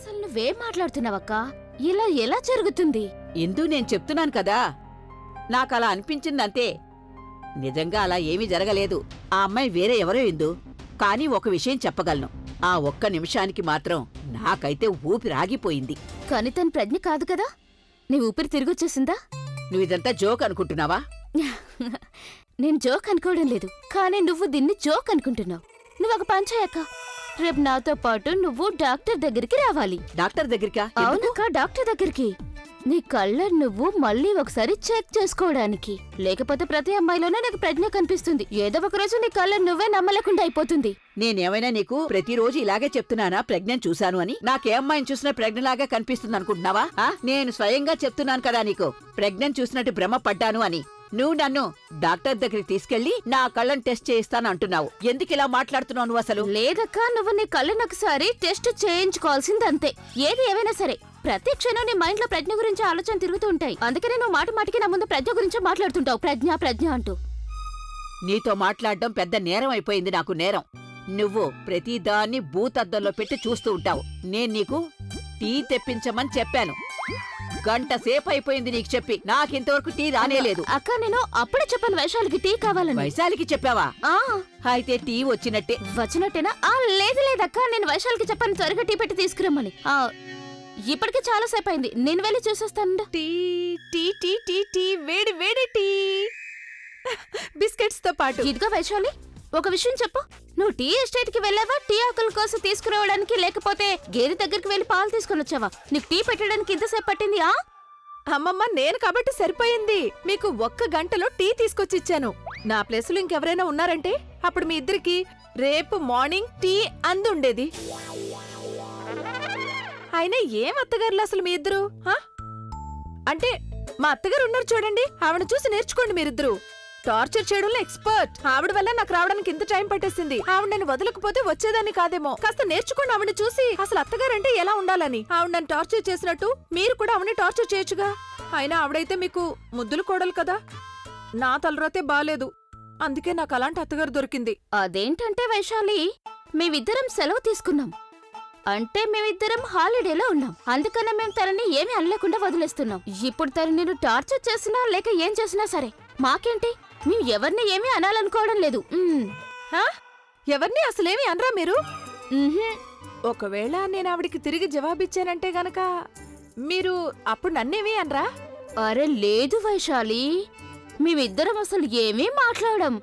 అసలు నువ్వేం మాట్లాడుతున్నావక్కా? ఇలా ఎలా జరుగుతుంది? ఇందు నేను చెప్తున్నాను కదా, నాకలా అనిపించిందంతే. నిజంగా అలా ఏమీ జరగలేదు. ఆ అమ్మాయి వేరే ఎవరో ఇందు. కానీ ఒక విషయం చెప్పగలను, ఆ ఒక్క నిమిషానికి మాత్రం నాకైతే ఊపిరాగిపోయింది. కానీ తను ప్రజ్ఞ కాదు కదా? నీ ఊపిరి తిరిగొచ్చేసిందా? నువ్విదంతా జోక్ అనుకుంటున్నావా? నేను జోక్ అనుకోవడం లేదు, కానీ నువ్వు దీన్ని జోక్ అనుకుంటున్నావు. నువ్వొక పని చేయక్క, రేపు నాతో పాటు నువ్వు డాక్టర్ దగ్గరికి రావాలి. డాక్టర్ దగ్గరికా? అవునక్క, డాక్టర్ దగ్గరికి. నీ కళ్ళర్ నువ్వు మళ్ళీ ఒకసారి చెక్ చేసుకోవడానికి. లేకపోతే ప్రతి అమ్మాయిలోనే నీకు ప్రజ్ఞ కనిపిస్తుంది. ఏదో ఒక రోజు నీ కళ్ళర్ నువ్వే నమ్మలేకుండా అయిపోతుంది. నేనేమైనా నీకు ప్రతిరోజు ఇలాగే చెప్తున్నానా ప్రెగ్నెంట్ చూశాను అని? నాకే అమ్మాయిని చూసినా ప్రెగ్నెంట్లాగా కనిపిస్తుంది అనుకుంటున్నావా? నేను స్వయంగా చెప్తున్నాను కదా నీకు, ప్రెగ్నెంట్ చూసినట్టు భ్రమ పడ్డాను అని. నువ్వు నన్ను డాక్టర్ దగ్గరికి తీసుకెళ్లి నా కళ్ళని టెస్ట్ చేయిస్తాను అంటున్నావు. ఎందుకు ఇలా మాట్లాడుతున్నావు నువ్వు అసలు? లేదక్క, నువ్వు నీ కళ్ళను ఒకసారి టెస్ట్ చేయించుకోవాల్సిందంతే. ఏది ఏవైనా సరే, ప్రతి క్షణం నీ మైండ్ లో ప్రజ్ఞ గురించి ఆలోచన తిరుగుతూ ఉంటాయి. అందుకనే నువ్వు మాట మాటికి నా ముందు ప్రజ్ఞ గురించి మాట్లాడుతుంటావు, ప్రజ్ఞ ప్రజ్ఞ అంటూ. నీతో మాట్లాడడం పెద్ద నేరం అయిపోయింది, నాకు నేరం. నువ్వు ప్రతిదాన్ని భూతద్దంలో పెట్టి చూస్తూ ఉంటావు. నేను నీకు టీ తెప్పించమని చెప్పాను, గంట సేపు అయిపోయింది నీకు చెప్పి. నాకింతవరకు టీ రానేలేదు. అక్క, నేను అప్పుడే చెప్పాను వైశాలికి టీ కావాలని. వైశాలికి చెప్పావా? ఆ అయితే టీ వచ్చినట్టే. వచ్చినట్టేనా? లేదు లేదక్క, నేను వైశాలికి చెప్పాను త్వరగా టీ పెట్టి తీసుకురమ్మని. ఇప్పటికే చాలా సేపు అయింది, నేను వెళ్ళి చూసేస్తాను. Tea tea tea tea tea వేడి వేడి టీ బిస్కెట్స్ తో పాటు. ఇదిగో వైశాలి, ఒక విషయం చెప్పు. నువ్వు టీ ఎస్టేట్ కి వెళ్ళావా టీ ఆకుల కోసం తీసుకురావడానికి, లేకపోతే గేదె దగ్గరికి వెళ్ళి పాలు తీసుకుని వచ్చావా? నీకు టీ పెట్టడానికి ఇంతసేపు పట్టింది? అమ్మమ్మ, నేను కాబట్టి సరిపోయింది. మీకు 1 గంటలో టీ తీసుకొచ్చి ఇచ్చాను. నా ప్లేసులో ఇంకెవరైనా ఉన్నారంటే అప్పుడు మీ ఇద్దరికి రేపు మార్నింగ్ టీ అందుండేది. అయినా ఏం అత్తగారులు అసలు మీ ఇద్దరు? అంటే మా అత్తగారు ఉన్నారు చూడండి, ఆవిడ చూసి నేర్చుకోండి మీరిద్దరు. టార్చర్ చేయడంలో ఎక్స్పర్ట్. ఆవిడ వల్ల నాకు రావడానికి ఇంత టైం పట్టేసింది. ఆవిడ నన్ను వదలకపోతే వచ్చేదాన్ని కాదేమో. కాస్త నేర్చుకోండి ఆవిడ చూసి, అసలు అత్తగారంటే ఎలా ఉండాలని. ఆవిడ నన్ను టార్చర్ చేసినట్టు మీరు కూడా ఆవిడని టార్చర్ చేయొచ్చుగా. అయినా ఆవిడైతే మీకు ముద్దులు కోడలు కదా. నా తలరాతే బాలేదు, అందుకే నాకు అలాంటి అత్తగారు దొరికింది. అదేంటంటే వైశాలి, మేమిద్దరం సెలవు తీసుకున్నాం అంటే మేమిద్దరం హాలిడేలో ఉన్నాం. అందుకనే మేము తనని ఏమీ అనలేకుండా వదిలేస్తున్నాం. ఇప్పుడు తను నేను టార్చర్ చేసినా లేక ఏం చేసినా సరే మాకేంటి, మేము ఎవరిని ఏమీ అనాలనుకోవడం లేదు. ఎవరిని అసలేమీ అనరా మీరు? ఒకవేళ నేను ఆవిడికి తిరిగి జవాబిచ్చానంటే గనక మీరు అప్పుడు నన్నేమీ అనరా? అరే లేదు వైశాలి, మేమిద్దరం అసలు ఏమీ మాట్లాడం.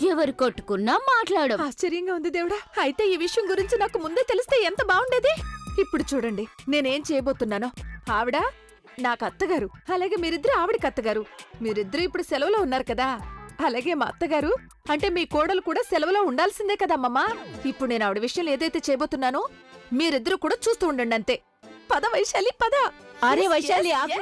ఎవరు కొట్టుకున్నా మాట్లాడం. ఆశ్చర్యంగా ఉంది దేవుడా. అయితే ఈ విషయం గురించి నాకు ముందే తెలిస్తే ఎంత బాగుండేది. ఇప్పుడు చూడండి నేనేం చేయబోతున్నానో. ఆవిడ నాకు అత్తగారు, అలాగే మీరిద్దరు ఆవిడకి అత్తగారు. మీరిద్దరు ఇప్పుడు సెలవులో ఉన్నారు కదా, అలాగే మా అత్తగారు అంటే మీ కోడలు కూడా సెలవులో ఉండాల్సిందే కదా అమ్మమ్మా. ఇప్పుడు నేను ఆవిడ విషయంలో ఏదైతే చేయబోతున్నానో మీరిద్దరు కూడా చూస్తూ ఉండండి అంతే. పద వైశాలి పద. అరే వైశాలి, ఆగు.